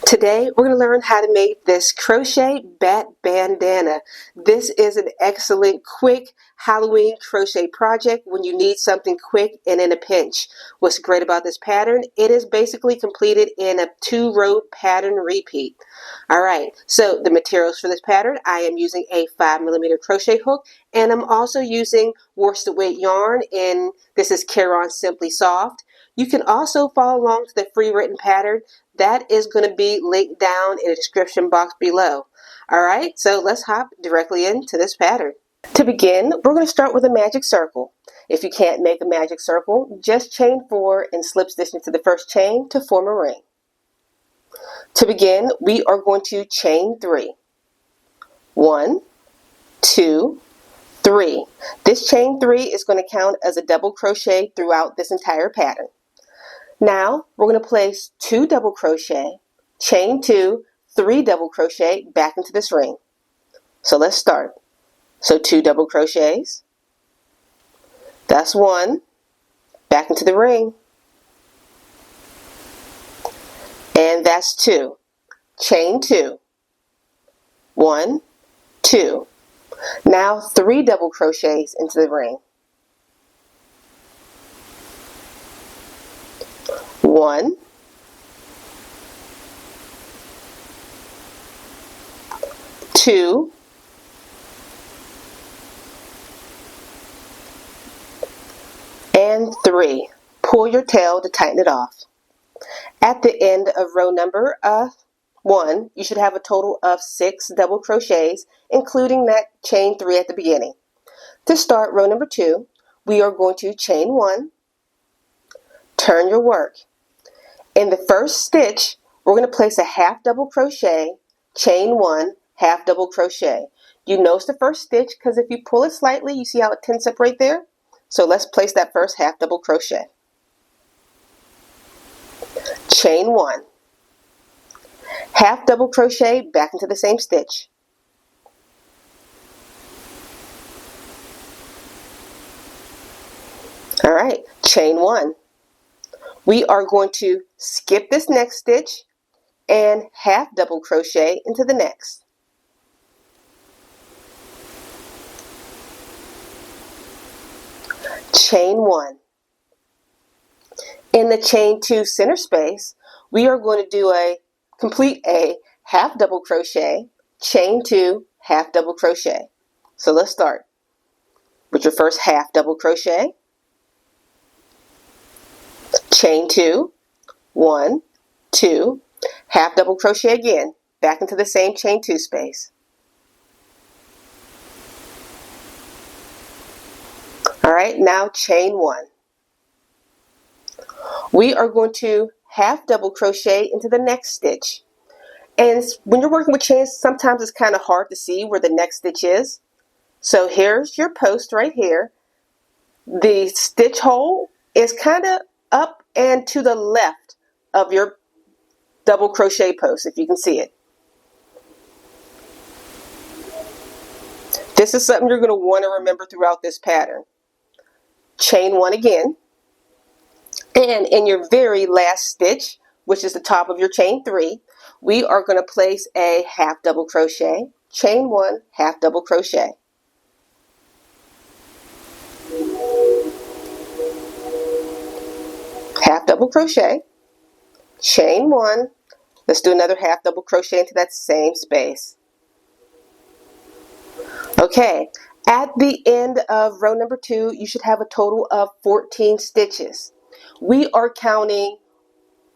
Today we're going to learn how to make this crochet bat bandana. This is an excellent quick Halloween crochet project when you need something quick and in a pinch. What's great about this pattern, it is basically completed in a 2-row pattern repeat. Alright, so the materials for this pattern, I am using a 5mm crochet hook, and I'm also using worsted weight yarn, and this is Caron Simply Soft. You can also follow along to the free written pattern. That is going to be linked down in the description box below. Alright, so let's hop directly into this pattern. To begin, we're going to start with a magic circle. If you can't make a magic circle, just chain 4 and slip stitch into the first chain to form a ring. To begin, we are going to chain 3. 1, 2, 3. This chain 3 is going to count as a double crochet throughout this entire pattern. Now we're going to place 2 double crochet, chain 2, 3 double crochet back into this ring. So let's start. So 2 double crochets, that's 1, back into the ring, and that's 2, chain 2, 1, 2. Now 3 double crochets into the ring. 1, 2, and 3. Pull your tail to tighten it off. At the end of row number 1, you should have a total of 6 double crochets, including that chain 3 at the beginning. To start row number 2, we are going to chain 1, turn your work. In the first stitch, we're going to place a half double crochet, chain 1, half double crochet. You notice the first stitch because if you pull it slightly, you see how it tenses up right there? So let's place that first half double crochet. Chain 1, half double crochet back into the same stitch. Alright, chain 1. We are going to skip this next stitch and half double crochet into the next. Chain 1. In the chain 2 center space, we are going to complete a half double crochet, chain 2, half double crochet. So let's start with your first half double crochet, chain 2, 1, 2, half double crochet again, back into the same chain 2 space. Alright, now chain 1. We are going to half double crochet into the next stitch. And when you're working with chains, sometimes it's kind of hard to see where the next stitch is. So here's your post right here. The stitch hole is kind of up and to the left of your double crochet post, if you can see it. This is something you're going to want to remember throughout this pattern. Chain 1 again, and in your very last stitch, which is the top of your chain 3, we are going to place a half double crochet, chain 1, half double crochet. Half double crochet, chain 1, let's do another half double crochet into that same space. Okay, at the end of row number 2, you should have a total of 14 stitches. We are counting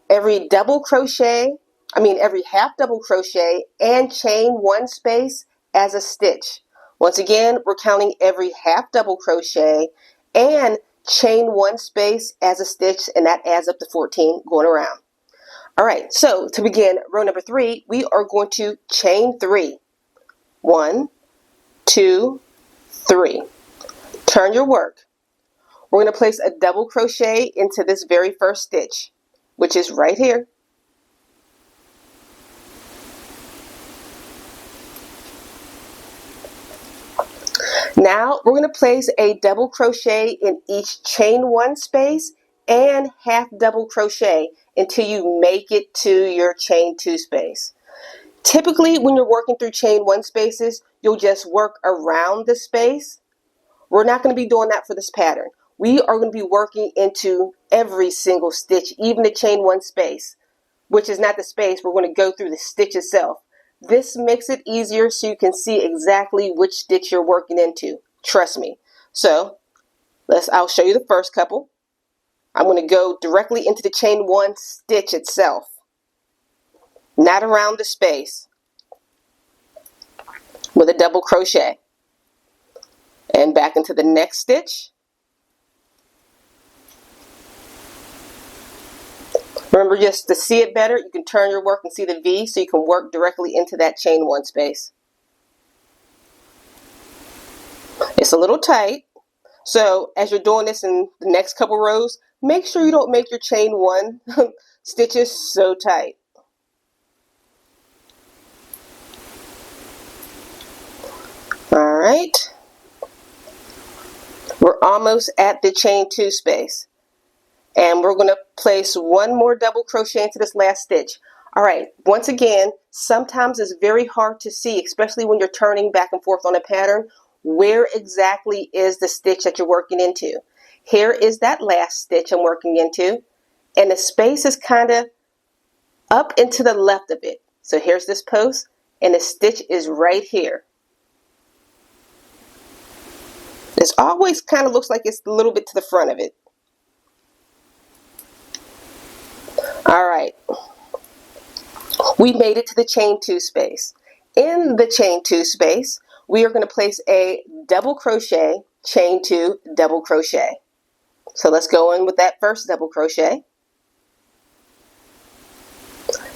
every every half double crochet and chain 1 space as a stitch. Once again, we're counting every half double crochet and chain 1 space as a stitch, and that adds up to 14 going around. Alright, so to begin row number 3, we are going to chain 3. 1, 2, 3. Turn your work. We're going to place a double crochet into this very first stitch, which is right here. Now we're going to place a double crochet in each chain 1 space and half double crochet until you make it to your chain 2 space. Typically, when you're working through chain 1 spaces, you'll just work around the space. We're not going to be doing that for this pattern. We are going to be working into every single stitch, even the chain 1 space, which is not the space. We're going to go through the stitch itself. This makes it easier so you can see exactly which stitch you're working into. Trust me. So I'll show you the first couple. I'm going to go directly into the chain 1 stitch itself, not around the space, with a double crochet, and back into the next stitch. Remember, just to see it better, you can turn your work and see the V so you can work directly into that chain 1 space. It's a little tight, so as you're doing this in the next couple rows, make sure you don't make your chain 1 stitches so tight. Alright, we're almost at the chain 2 space, and we're going to place one more double crochet into this last stitch. Alright, once again, sometimes it's very hard to see, especially when you're turning back and forth on a pattern, where exactly is the stitch that you're working into. Here is that last stitch I'm working into, and the space is kind of up and to the left of it. So here's this post, and the stitch is right here. This always kind of looks like it's a little bit to the front of it. Alright, we made it to the chain 2 space. In the chain 2 space, we are going to place a double crochet, chain 2, double crochet. So let's go in with that first double crochet.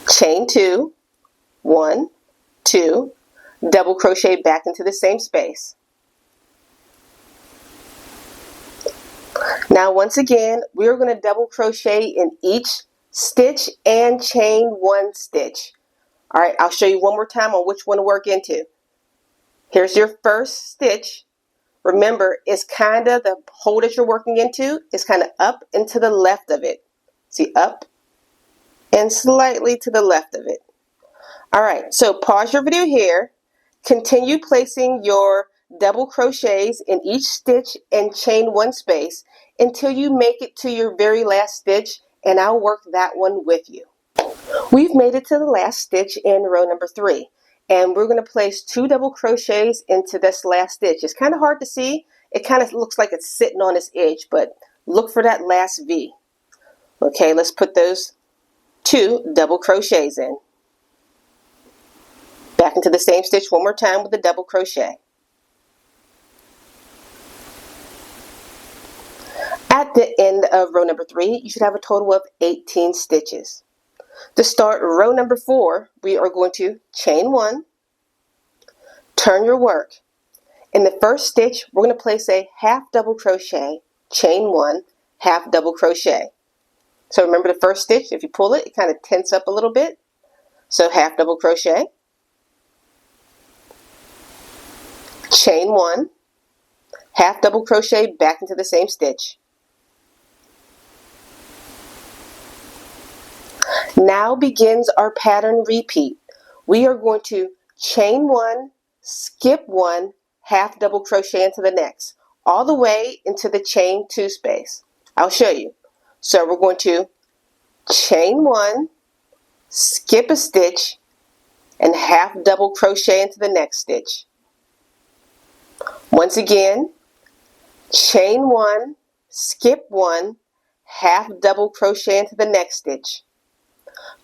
Chain 2, 1, 2, double crochet back into the same space. Now once again, we're going to double crochet in each stitch and chain 1 stitch. Alright, I'll show you one more time on which one to work into. Here's your first stitch. Remember, it's kind of the hole that you're working into is kind of up and to the left of it. See, up and slightly to the left of it. Alright, so pause your video here. Continue placing your double crochets in each stitch and chain 1 space until you make it to your very last stitch, and I'll work that one with you. We've made it to the last stitch in row number 3, and we're going to place 2 double crochets into this last stitch. It's kind of hard to see. It kind of looks like it's sitting on its edge, but look for that last V. Okay, let's put those 2 double crochets in. Back into the same stitch one more time with a double crochet. At the end of row number 3, you should have a total of 18 stitches. To start row number 4, we are going to chain 1, turn your work. In the first stitch, we're going to place a half double crochet, chain 1, half double crochet. So remember the first stitch, if you pull it, it kind of tense up a little bit. So half double crochet, chain 1, half double crochet back into the same stitch. Now begins our pattern repeat. We are going to chain 1, skip 1, half double crochet into the next, all the way into the chain 2 space. I'll show you. So we're going to chain 1, skip a stitch, and half double crochet into the next stitch. Once again, chain 1, skip 1, half double crochet into the next stitch.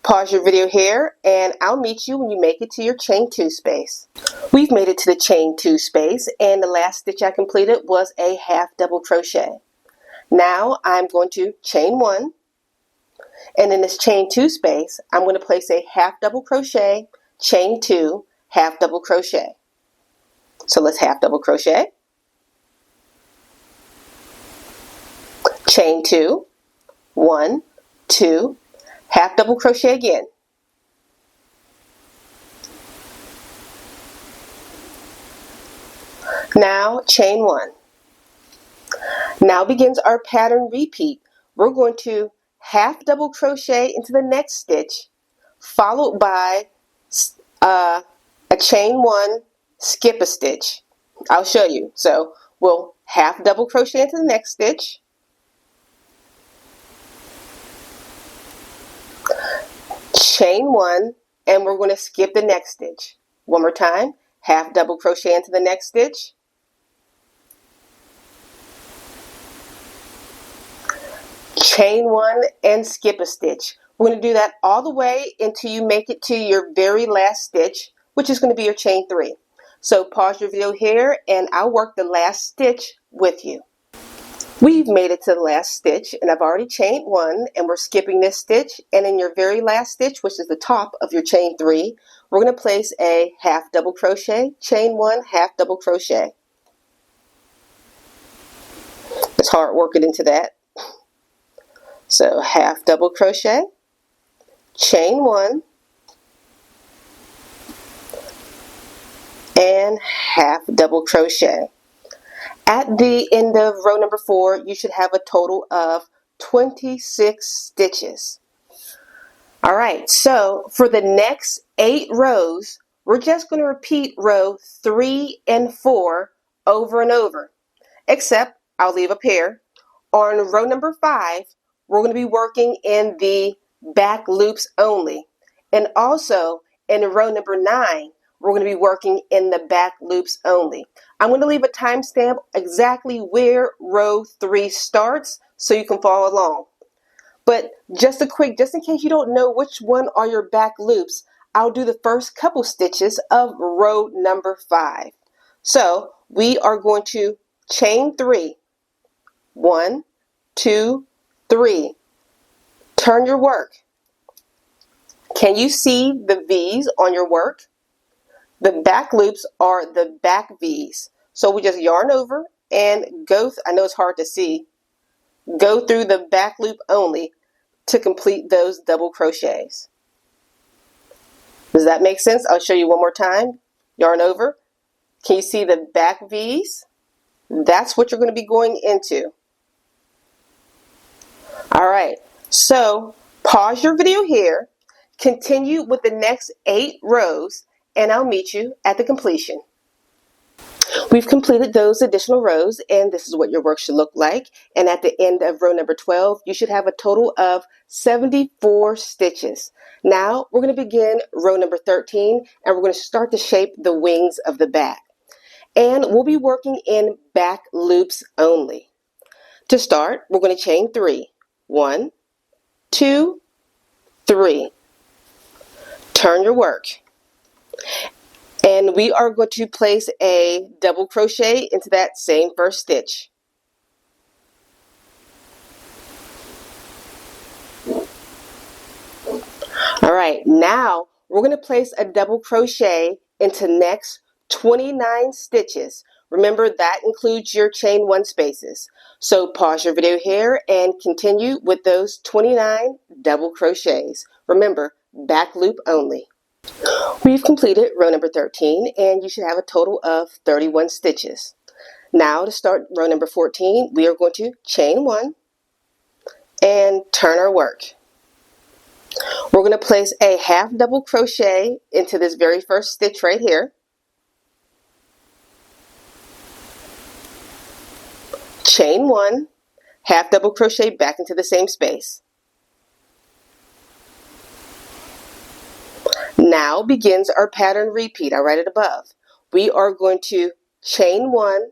Pause your video here, and I'll meet you when you make it to your chain 2 space. We've made it to the chain 2 space, and the last stitch I completed was a half double crochet. Now I'm going to chain 1, and in this chain 2 space, I'm going to place a half double crochet, chain 2, half double crochet. So let's half double crochet, chain 2, 1, 2, half double crochet again. Now chain 1. Now begins our pattern repeat. we're going to half double crochet into the next stitch, followed by a chain one, skip a stitch. I'll show you. So we'll half double crochet into the next stitch, chain one, and we're going to skip the next stitch. One more time, half double crochet into the next stitch, chain one, and skip a stitch. We're going to do that all the way until you make it to your very last stitch, which is going to be your chain three. So pause your video here and I'll work the last stitch with you. We've made it to the last stitch and I've already chained one, and we're skipping this stitch, and in your very last stitch, which is the top of your chain three, we're going to place a half double crochet, chain one, half double crochet. It's hard working into that. So half double crochet, chain one, and half double crochet. At the end of row number 4, you should have a total of 26 stitches. Alright, so for the next 8 rows, we're just going to repeat row 3 and 4 over and over, except I'll leave a pair. On row number 5, we're going to be working in the back loops only. And also in row number 9, we're going to be working in the back loops only. I'm going to leave a timestamp exactly where row 3 starts so you can follow along. But just in case you don't know which one are your back loops, I'll do the first couple stitches of row number 5. So we are going to chain 3. 1, 2, 3. Turn your work. Can you see the V's on your work? The back loops are the back V's. So we just yarn over and go, I know it's hard to see, go through the back loop only to complete those double crochets. Does that make sense? I'll show you one more time. Yarn over. Can you see the back V's? That's what you're going to be going into. Alright, so pause your video here, continue with the next 8 rows, and I'll meet you at the completion. We've completed those additional rows, and this is what your work should look like. And at the end of row number 12, you should have a total of 74 stitches. Now we're going to begin row number 13, and we're going to start to shape the wings of the back. And we'll be working in back loops only. To start, we're going to chain 3. 1, 2, 3. Turn your work. And we are going to place a double crochet into that same first stitch. Alright, now we're going to place a double crochet into next 29 stitches. Remember, that includes your chain 1 spaces. So pause your video here and continue with those 29 double crochets. Remember, back loop only. We've completed row number 13, and you should have a total of 31 stitches. Now to start row number 14, we are going to chain 1 and turn our work. We're going to place a half double crochet into this very first stitch right here. Chain 1, half double crochet back into the same space. Now begins our pattern repeat. I write it above. We are going to chain 1,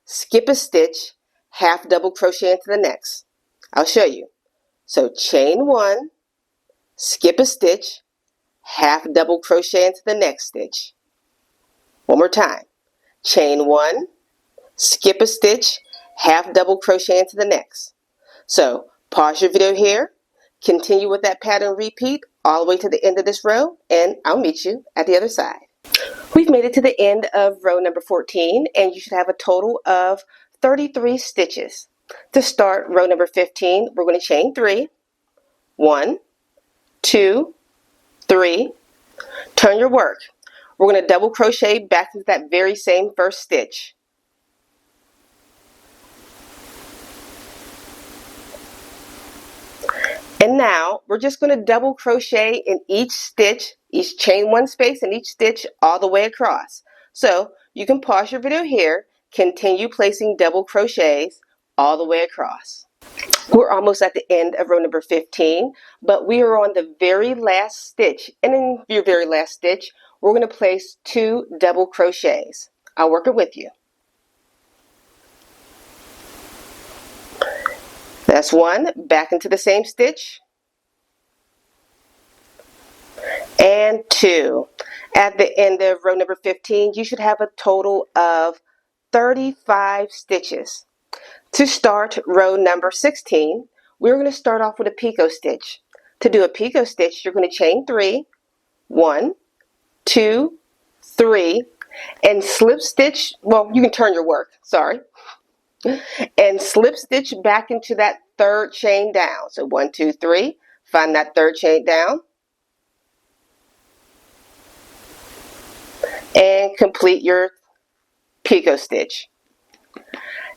skip a stitch, half double crochet into the next. I'll show you. So chain 1, skip a stitch, half double crochet into the next stitch. One more time. Chain 1, skip a stitch, half double crochet into the next. So pause your video here, continue with that pattern repeat all the way to the end of this row, and I'll meet you at the other side. We've made it to the end of row number 14, and you should have a total of 33 stitches. To start row number 15, we're going to chain 3. 1, 2, 3. Turn your work. We're going to double crochet back into that very same first stitch. And now we're just going to double crochet in each stitch, each chain one space in each stitch all the way across. So you can pause your video here, continue placing double crochets all the way across. We're almost at the end of row number 15, but we are on the very last stitch. And in your very last stitch, we're going to place 2 double crochets. I'll work it with you. That's 1, back into the same stitch, and 2. At the end of row number 15, you should have a total of 35 stitches. To start row number 16, we're going to start off with a picot stitch. To do a picot stitch, you're going to chain 3, 1, 2, 3, and slip stitch, well, you can turn your work, sorry, and slip stitch back into that 3rd chain down. So 1, 2, 3, find that 3rd chain down, and complete your picot stitch.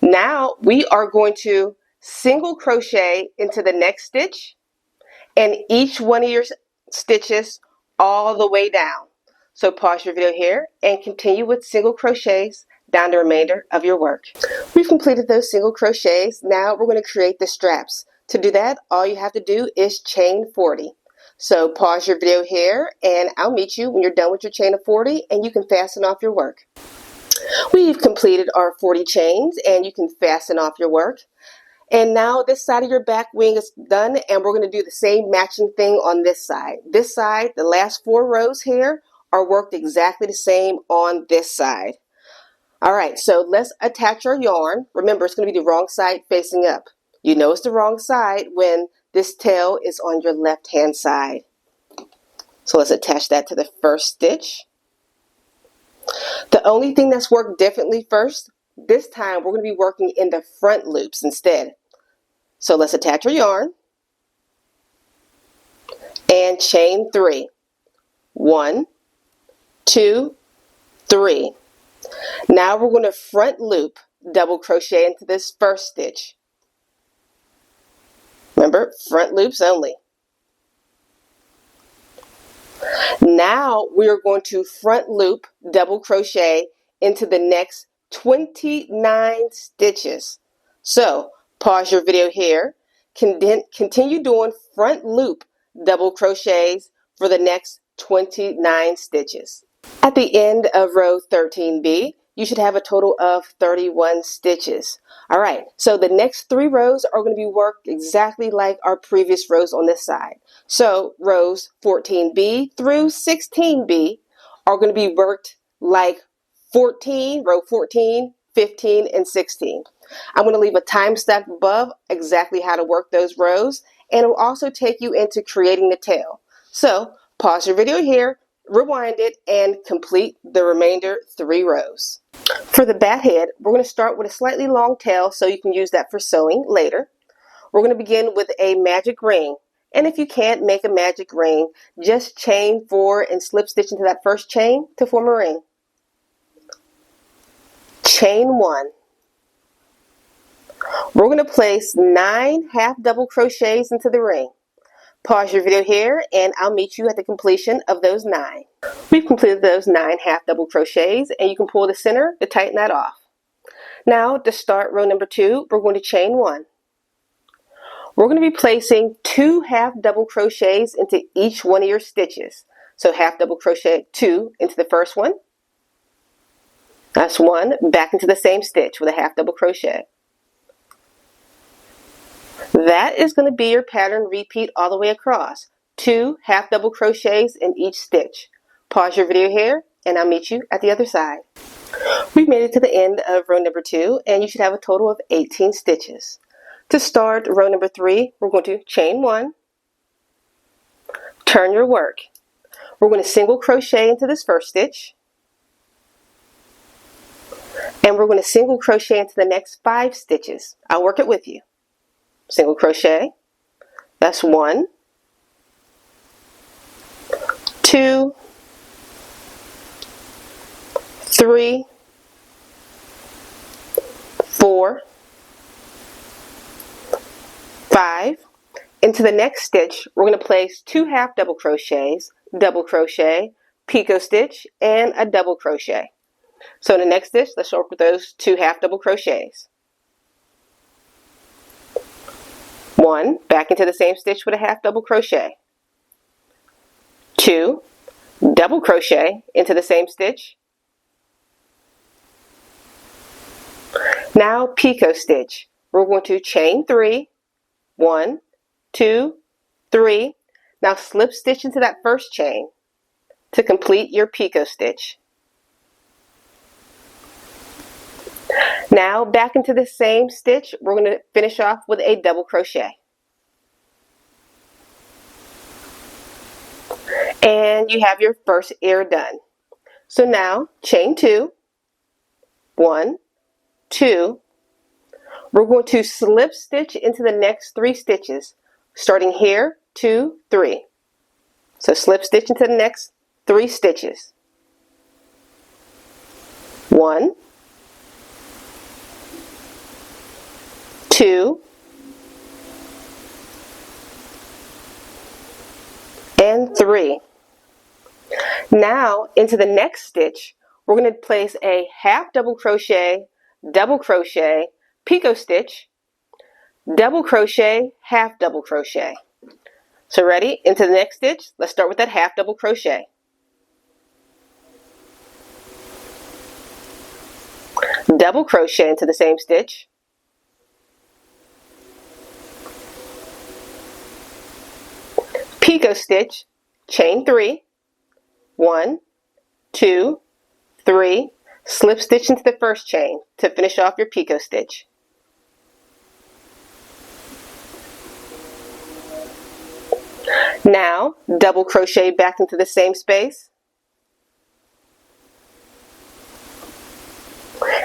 Now we are going to single crochet into the next stitch and each one of your stitches all the way down. So pause your video here and continue with single crochets down the remainder of your work. We've completed those single crochets. Now we're going to create the straps. To do that, all you have to do is chain 40. So pause your video here and I'll meet you when you're done with your chain of 40 and you can fasten off your work. We've completed our 40 chains and you can fasten off your work. And now this side of your back wing is done and we're going to do the same matching thing on this side. This side, the last 4 rows here are worked exactly the same on this side. Alright, so let's attach our yarn. Remember, it's going to be the wrong side facing up. You know it's the wrong side when this tail is on your left hand side. So let's attach that to the first stitch. The only thing that's worked differently first, this time we're going to be working in the front loops instead. So let's attach our yarn and chain 3. 1, 2, 3. Now we're going to front loop double crochet into this first stitch. Remember, front loops only. Now we are going to front loop double crochet into the next 29 stitches. So pause your video here, continue doing front loop double crochets for the next 29 stitches. At the end of row 13B, you should have a total of 31 stitches. Alright, so the next 3 rows are going to be worked exactly like our previous rows on this side. So rows 14B through 16B are going to be worked like row 14, 15, and 16. I'm going to leave a time stamp above exactly how to work those rows, and it will also take you into creating the tail. So pause your video here, rewind it, and complete the remainder 3 rows. For the bat head, we're going to start with a slightly long tail so you can use that for sewing later. We're going to begin with a magic ring. And if you can't make a magic ring, just chain 4 and slip stitch into that first chain to form a ring. Chain 1. We're going to place 9 half double crochets into the ring. Pause your video here and I'll meet you at the completion of those 9. We've completed those 9 half double crochets and you can pull the center to tighten that off. Now to start row number 2, we're going to chain 1. We're going to be placing 2 half double crochets into each one of your stitches. So half double crochet 2 into the first one. That's 1, back into the same stitch with a half double crochet. That is going to be your pattern repeat all the way across. 2 half double crochets in each stitch. Pause your video here and I'll meet you at the other side. We've made it to the end of row number 2 and you should have a total of 18 stitches. To start row number 3, we're going to chain 1, turn your work. We're going to single crochet into this first stitch, and we're going to single crochet into the next 5 stitches. I'll work it with you. Single crochet, that's 1, 2, 3, 4, 5, Into the next stitch, we're going to place 2 half double crochets, double crochet, picot stitch, and a double crochet. So in the next stitch, let's start with those 2 half double crochets. 1, back into the same stitch with a half double crochet. 2, double crochet into the same stitch. Now picot stitch. We're going to chain 3, 1, 2, 3. Now slip stitch into that first chain to complete your picot stitch. Now back into the same stitch, we're going to finish off with a double crochet. And you have your first ear done. So now chain 2, 1, 2. We're going to slip stitch into the next 3 stitches, starting here, 2, 3. So slip stitch into the next 3 stitches. 1, 2, and 3. Now into the next stitch, we're going to place a half double crochet, picot stitch, double crochet, half double crochet. So ready? Into the next stitch, let's start with that half double crochet. Double crochet into the same stitch. Picot stitch, chain 3, 1, 2, 3, slip stitch into the first chain to finish off your picot stitch. Now double crochet back into the same space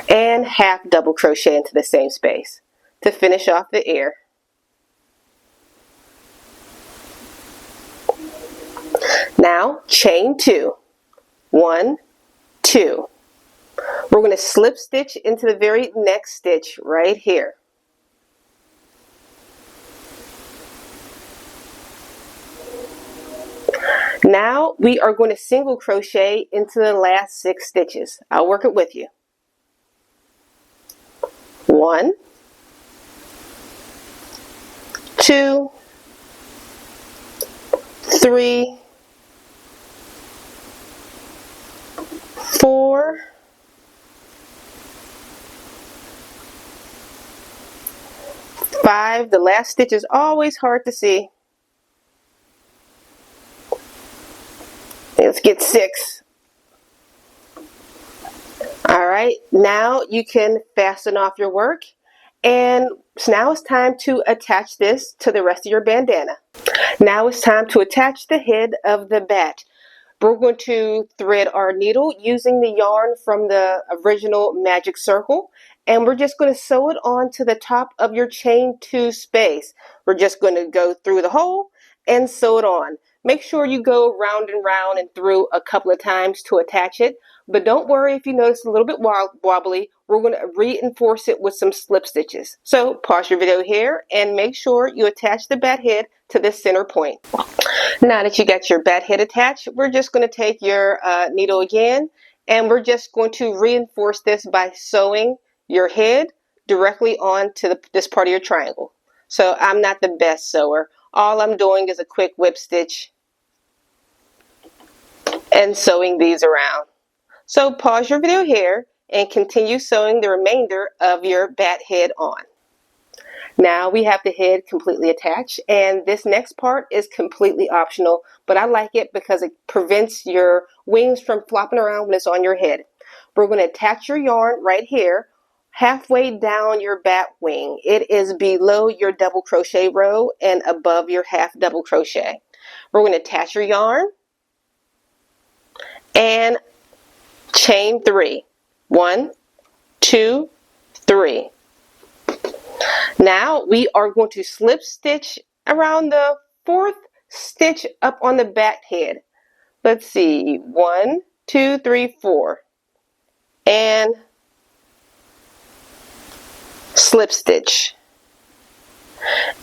and half double crochet into the same space to finish off the ear. Now chain 2, 1, 2. We're going to slip stitch into the very next stitch right here. Now we are going to single crochet into the last 6 stitches. I'll work it with you. 1, 2, 3, 4, 5. The last stitch is always hard to see. Let's get 6. Alright, now you can fasten off your work, and now it's time to attach this to the rest of your bandana. Now it's time to attach the head of the bat. We're going to thread our needle using the yarn from the original Magic Circle, and we're just going to sew it on to the top of your chain 2 space. We're just going to go through the hole and sew it on. Make sure you go round and round and through a couple of times to attach it, but don't worry if you notice a little bit wobbly. We're going to reinforce it with some slip stitches. So pause your video here and make sure you attach the bat head to the center point. Now that you got your bat head attached, we're just going to take your needle again, and we're just going to reinforce this by sewing your head directly onto this part of your triangle. So I'm not the best sewer. All I'm doing is a quick whip stitch and sewing these around. So pause your video here and continue sewing the remainder of your bat head on. Now we have the head completely attached, and this next part is completely optional, but I like it because it prevents your wings from flopping around when it's on your head. We're going to attach your yarn right here, halfway down your bat wing. It is below your double crochet row and above your half double crochet. We're going to attach your yarn and chain 3. 1, 2, 3. Now we are going to slip stitch around the 4th stitch up on the bat head. Let's see, 1, 2, 3, 4, and slip stitch.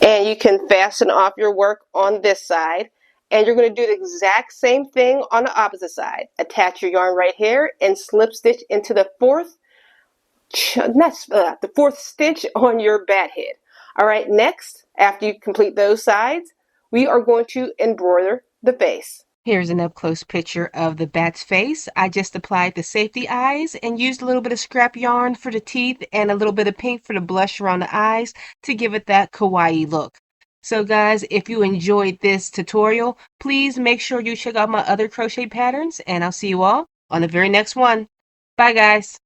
And you can fasten off your work on this side. And you're going to do the exact same thing on the opposite side. Attach your yarn right here and slip stitch into the fourth stitch on your bat head. All right, next, after you complete those sides, we are going to embroider the face. Here's an up-close picture of the bat's face. I just applied the safety eyes and used a little bit of scrap yarn for the teeth and a little bit of pink for the blush around the eyes to give it that kawaii look. So guys, if you enjoyed this tutorial, please make sure you check out my other crochet patterns, and I'll see you all on the very next one. Bye guys.